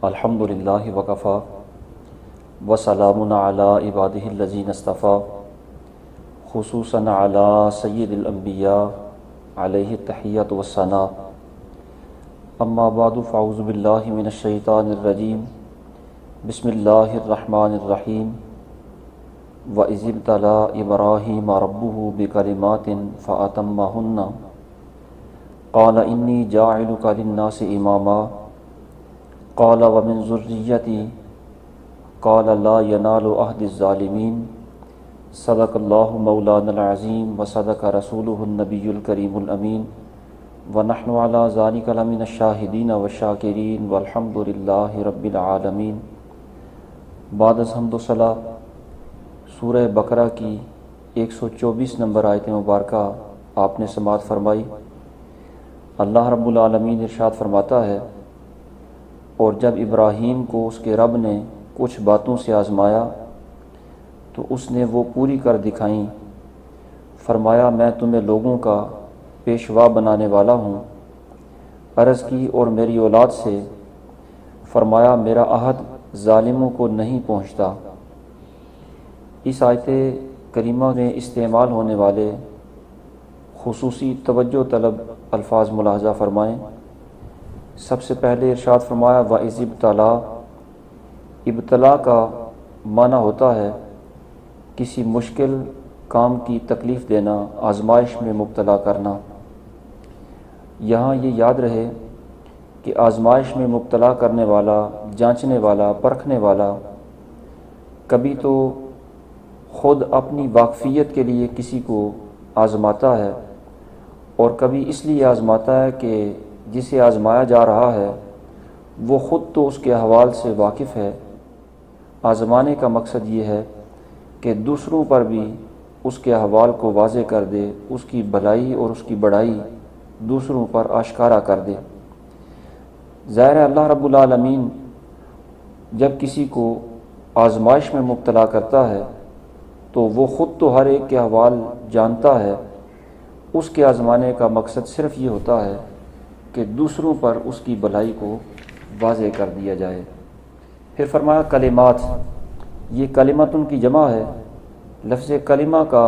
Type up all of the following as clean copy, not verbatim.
الحمد للہ وکفا وسلام علی عبادہ الذین اصطفیٰ خصوصاً علی سید الانبیاء علیہ التحیۃ والثناء اما بعد فاعوذ باللہ من الشیطان الرجیم بسم اللہ الرحمن الرحیم وَإِذِ ابْتَلَىٰ إِبْرَاهِيمَ رَبُّهُ بِكَلِمَاتٍ فَأَتَمَّهُنَّ قَالَ إِنِّي جَاعِلُكَ لِلنَّاسِ إِمَامًا قَالَ وَمِن ذُرِّيَّتِي قَالَ لَا يَنَالُ عَهْدِ الظَّالِمِينَ صدق اللہ مولانا العظیم وصدق رسولہ النبی الکریم الامین ونحن علی ذلک لمن الشاہدین والشاکرین والحمد للہ رب العالمین۔ بعد از حمد و ثنا سورہ بقرہ کی 124 نمبر آیت مبارکہ آپ نے سماعت فرمائی۔ اللہ رب العالمین ارشاد فرماتا ہے، اور جب ابراہیم کو اس کے رب نے کچھ باتوں سے آزمایا تو اس نے وہ پوری کر دکھائیں۔ فرمایا میں تمہیں لوگوں کا پیشوا بنانے والا ہوں۔ عرض کی اور میری اولاد سے؟ فرمایا میرا عہد ظالموں کو نہیں پہنچتا۔ اس آیت کریمہ میں استعمال ہونے والے خصوصی توجہ طلب الفاظ ملاحظہ فرمائیں۔ سب سے پہلے ارشاد فرمایا وَإِذِ ابْتَلَىٰ۔ ابتلا کا معنی ہوتا ہے کسی مشکل کام کی تکلیف دینا، آزمائش میں مبتلا کرنا۔ یہاں یہ یاد رہے کہ آزمائش میں مبتلا کرنے والا، جانچنے والا، پرکھنے والا کبھی تو خود اپنی واقفیت کے لیے کسی کو آزماتا ہے، اور کبھی اس لیے آزماتا ہے کہ جسے آزمایا جا رہا ہے وہ خود تو اس کے احوال سے واقف ہے۔ آزمانے کا مقصد یہ ہے کہ دوسروں پر بھی اس کے احوال کو واضح کر دے، اس کی بھلائی اور اس کی بڑائی دوسروں پر آشکارا کر دے۔ ظاہر ہے اللہ رب العالمین جب کسی کو آزمائش میں مبتلا کرتا ہے تو وہ خود تو ہر ایک کے احوال جانتا ہے، اس کے آزمانے کا مقصد صرف یہ ہوتا ہے کہ دوسروں پر اس کی بھلائی کو واضح کر دیا جائے۔ پھر فرمایا کلمات، یہ کلمت ان کی جمع ہے۔ لفظ کلمہ کا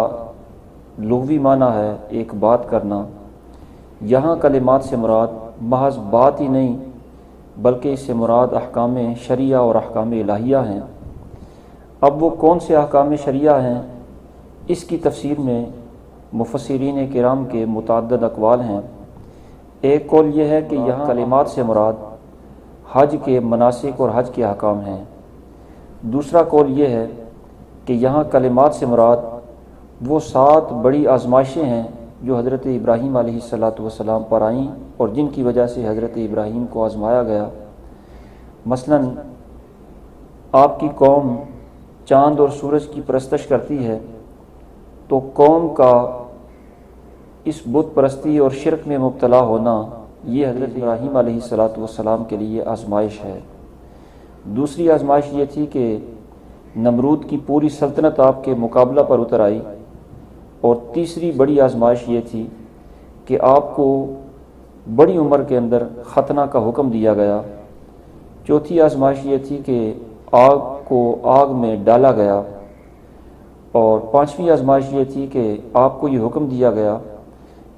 لغوی معنی ہے ایک بات کرنا۔ یہاں کلمات سے مراد محض بات ہی نہیں بلکہ اس سے مراد احکام شرعیہ اور احکام الہیہ ہیں۔ اب وہ کون سے احکام شرعیہ ہیں، اس کی تفسیر میں مفسرین کرام کے متعدد اقوال ہیں۔ ایک قول یہ ہے کہ یہاں کلمات سے مراد حج کے مناسک اور حج کے احکام ہیں۔ دوسرا قول یہ ہے کہ یہاں کلمات سے مراد وہ 7 بڑی آزمائشیں ہیں جو حضرت ابراہیم علیہ السلام پر آئیں اور جن کی وجہ سے حضرت ابراہیم کو آزمایا گیا۔ مثلا آپ کی قوم چاند اور سورج کی پرستش کرتی ہے تو قوم کا اس بت پرستی اور شرک میں مبتلا ہونا یہ حضرت ابراہیم علیہ السلام کے لیے آزمائش ہے۔ دوسری آزمائش یہ تھی کہ نمرود کی پوری سلطنت آپ کے مقابلہ پر اتر آئی، اور تیسری بڑی آزمائش یہ تھی کہ آپ کو بڑی عمر کے اندر ختنہ کا حکم دیا گیا۔ چوتھی آزمائش یہ تھی کہ آگ کو آگ میں ڈالا گیا، اور پانچویں آزمائش یہ تھی کہ آپ کو یہ حکم دیا گیا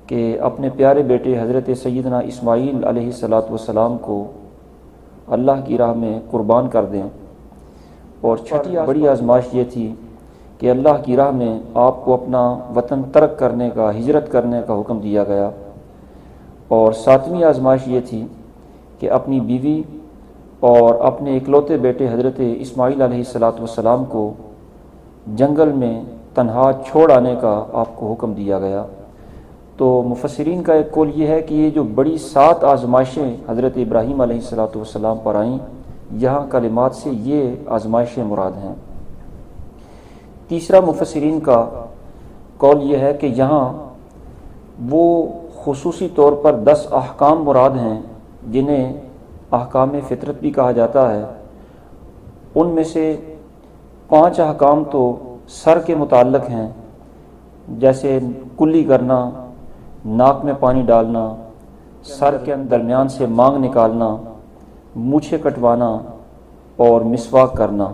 کہ اپنے پیارے بیٹے حضرت سیدنا اسماعیل علیہ السلام کو اللہ کی راہ میں قربان کر دیں۔ اور چھٹی بڑی آزمائش یہ تھی کہ اللہ کی راہ میں آپ کو اپنا وطن ترک کرنے کا، ہجرت کرنے کا حکم دیا گیا۔ اور ساتویں آزمائش یہ تھی کہ اپنی بیوی اور اپنے اکلوتے بیٹے حضرت اسماعیل علیہ السلام کو جنگل میں تنہا چھوڑ آنے کا آپ کو حکم دیا گیا۔ تو مفسرین کا ایک قول یہ ہے کہ یہ جو بڑی 7 آزمائشیں حضرت ابراہیم علیہ السلام پر آئیں، یہاں کلمات سے یہ آزمائشیں مراد ہیں۔ تیسرا مفسرین کا قول یہ ہے کہ یہاں وہ خصوصی طور پر 10 احکام مراد ہیں جنہیں احکام فطرت بھی کہا جاتا ہے۔ ان میں سے 5 احکام تو سر کے متعلق ہیں، جیسے کلی کرنا، ناک میں پانی ڈالنا، سر کے درمیان سے مانگ نکالنا، مونچھیں کٹوانا اور مسواک کرنا،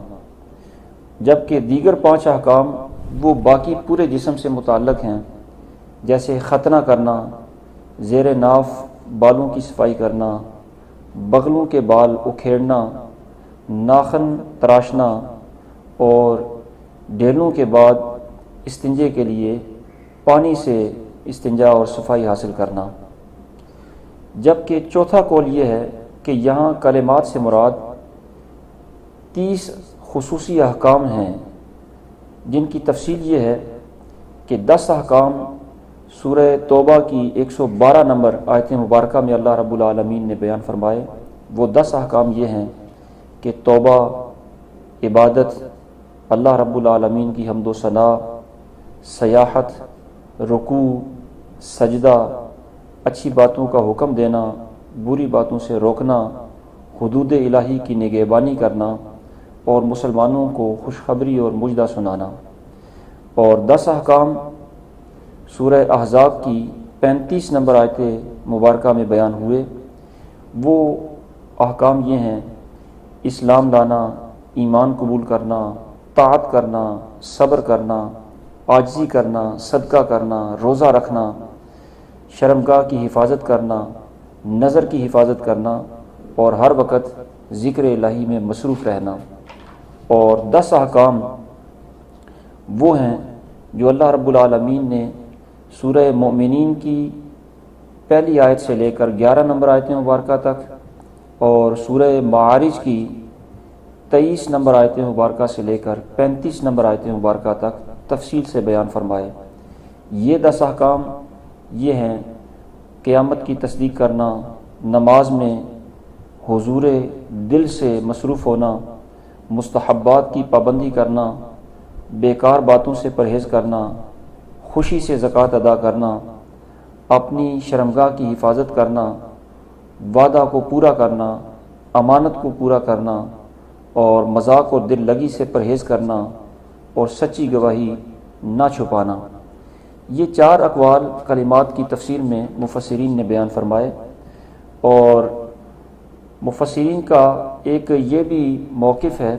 جبکہ دیگر 5 احکام وہ باقی پورے جسم سے متعلق ہیں، جیسے ختنہ کرنا، زیر ناف بالوں کی صفائی کرنا، بغلوں کے بال اکھیڑنا، ناخن تراشنا اور ڈیلوں کے بعد استنجے کے لیے پانی سے استنجا اور صفائی حاصل کرنا۔ جبکہ چوتھا قول یہ ہے کہ یہاں کلمات سے مراد 30 خصوصی احکام ہیں، جن کی تفصیل یہ ہے کہ 10 احکام سورہ توبہ کی 112 نمبر آیت مبارکہ میں اللہ رب العالمین نے بیان فرمائے۔ وہ 10 احکام یہ ہیں کہ توبہ، عبادت، اللہ رب العالمین کی حمد و ثنا، سیاحت، رکوع، سجدہ، اچھی باتوں کا حکم دینا، بری باتوں سے روکنا، حدود الہی کی نگہبانی کرنا اور مسلمانوں کو خوشخبری اور مجدہ سنانا۔ اور 10 احکام سورہ احزاب کی 35 نمبر آیت مبارکہ میں بیان ہوئے۔ وہ احکام یہ ہیں: اسلام لانا، ایمان قبول کرنا، طاعت کرنا، صبر کرنا، عاجزی کرنا، صدقہ کرنا، روزہ رکھنا، شرمگاہ کی حفاظت کرنا، نظر کی حفاظت کرنا اور ہر وقت ذکر الہی میں مصروف رہنا۔ اور 10 احکام وہ ہیں جو اللہ رب العالمین نے سورہ مومنین کی پہلی آیت سے لے کر 11 نمبر آیت مبارکہ تک اور سورہ معارج کی 23 نمبر آیت مبارکہ سے لے کر 35 نمبر آیت مبارکہ تک تفصیل سے بیان فرمائے۔ یہ 10 احکام یہ ہیں: قیامت کی تصدیق کرنا، نماز میں حضور دل سے مصروف ہونا، مستحبات کی پابندی کرنا، بیکار باتوں سے پرہیز کرنا، خوشی سے زکوٰۃ ادا کرنا، اپنی شرمگاہ کی حفاظت کرنا، وعدہ کو پورا کرنا، امانت کو پورا کرنا اور مذاق اور دل لگی سے پرہیز کرنا اور سچی گواہی نہ چھپانا۔ یہ 4 اقوال کلمات کی تفسیر میں مفسرین نے بیان فرمائے۔ اور مفسرین کا ایک یہ بھی موقف ہے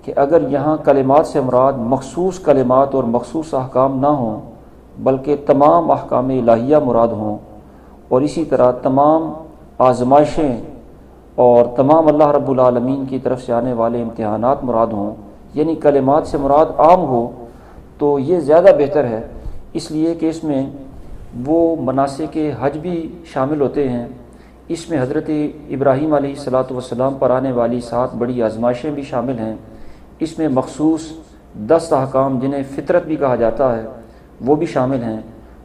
کہ اگر یہاں کلمات سے مراد مخصوص کلمات اور مخصوص احکام نہ ہوں بلکہ تمام احکام الہیہ مراد ہوں، اور اسی طرح تمام آزمائشیں اور تمام اللہ رب العالمین کی طرف سے آنے والے امتحانات مراد ہوں، یعنی کلمات سے مراد عام ہو، تو یہ زیادہ بہتر ہے، اس لیے کہ اس میں وہ مناسک حج بھی شامل ہوتے ہیں۔ اس میں حضرت ابراہیم علیہ السلام پر آنے والی 7 بڑی آزمائشیں بھی شامل ہیں۔ اس میں مخصوص 10 احکام جنہیں فطرت بھی کہا جاتا ہے وہ بھی شامل ہیں،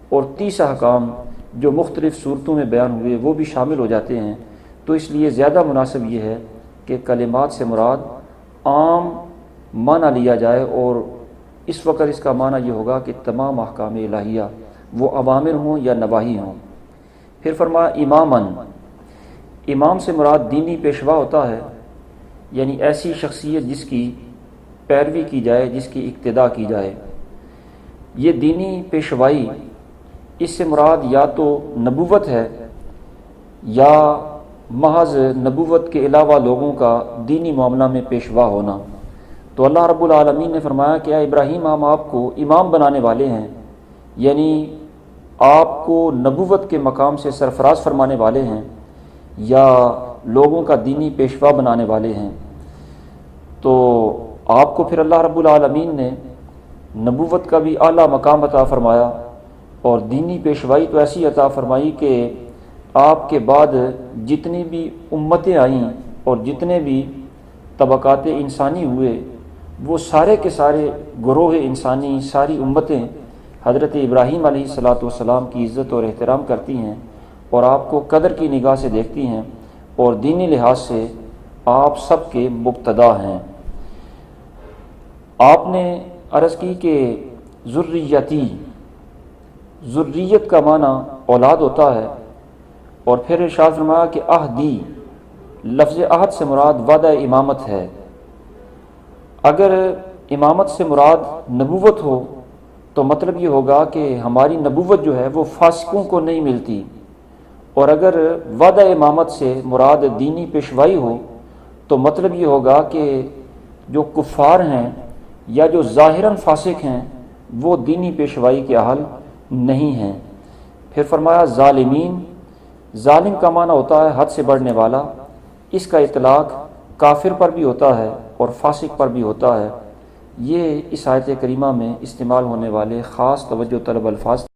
اور 30 احکام جو مختلف صورتوں میں بیان ہوئے وہ بھی شامل ہو جاتے ہیں۔ تو اس لیے زیادہ مناسب یہ ہے کہ کلمات سے مراد عام معنی لیا جائے، اور اس وقت اس کا معنی یہ ہوگا کہ تمام احکام الہیہ وہ اوامر ہوں یا نواہی ہوں۔ پھر فرمایا اماماً، امام سے مراد دینی پیشوا ہوتا ہے، یعنی ایسی شخصیت جس کی پیروی کی جائے، جس کی اقتداء کی جائے۔ یہ دینی پیشوائی، اس سے مراد یا تو نبوت ہے یا محض نبوت کے علاوہ لوگوں کا دینی معاملہ میں پیشوا ہونا۔ تو اللہ رب العالمین نے فرمایا کہ اے ابراہیم، ہم آپ کو امام بنانے والے ہیں، یعنی آپ کو نبوت کے مقام سے سرفراز فرمانے والے ہیں یا لوگوں کا دینی پیشوا بنانے والے ہیں۔ تو آپ کو پھر اللہ رب العالمین نے نبوت کا بھی اعلیٰ مقام عطا فرمایا اور دینی پیشوائی تو ایسی عطا فرمائی کہ آپ کے بعد جتنی بھی امتیں آئیں اور جتنے بھی طبقات انسانی ہوئے، وہ سارے کے سارے گروہ انسانی، ساری امتیں حضرت ابراہیم علیہ السلام کی عزت اور احترام کرتی ہیں اور آپ کو قدر کی نگاہ سے دیکھتی ہیں، اور دینی لحاظ سے آپ سب کے مقتدا ہیں۔ آپ نے عرض کی کہ ذریتی، ذریت کا معنی اولاد ہوتا ہے، اور پھر ارشاد فرمایا کہ عہدی، لفظ عہد سے مراد وعدہ امامت ہے۔ اگر امامت سے مراد نبوت ہو تو مطلب یہ ہوگا کہ ہماری نبوت جو ہے وہ فاسقوں کو نہیں ملتی، اور اگر وعدہ امامت سے مراد دینی پیشوائی ہو تو مطلب یہ ہوگا کہ جو کفار ہیں یا جو ظاہراً فاسق ہیں وہ دینی پیشوائی کے اہل نہیں ہیں۔ پھر فرمایا ظالمین، ظالم کا معنی ہوتا ہے حد سے بڑھنے والا، اس کا اطلاق کافر پر بھی ہوتا ہے اور فاسق پر بھی ہوتا ہے۔ یہ اس آیت کریمہ میں استعمال ہونے والے خاص توجہ طلب الفاظ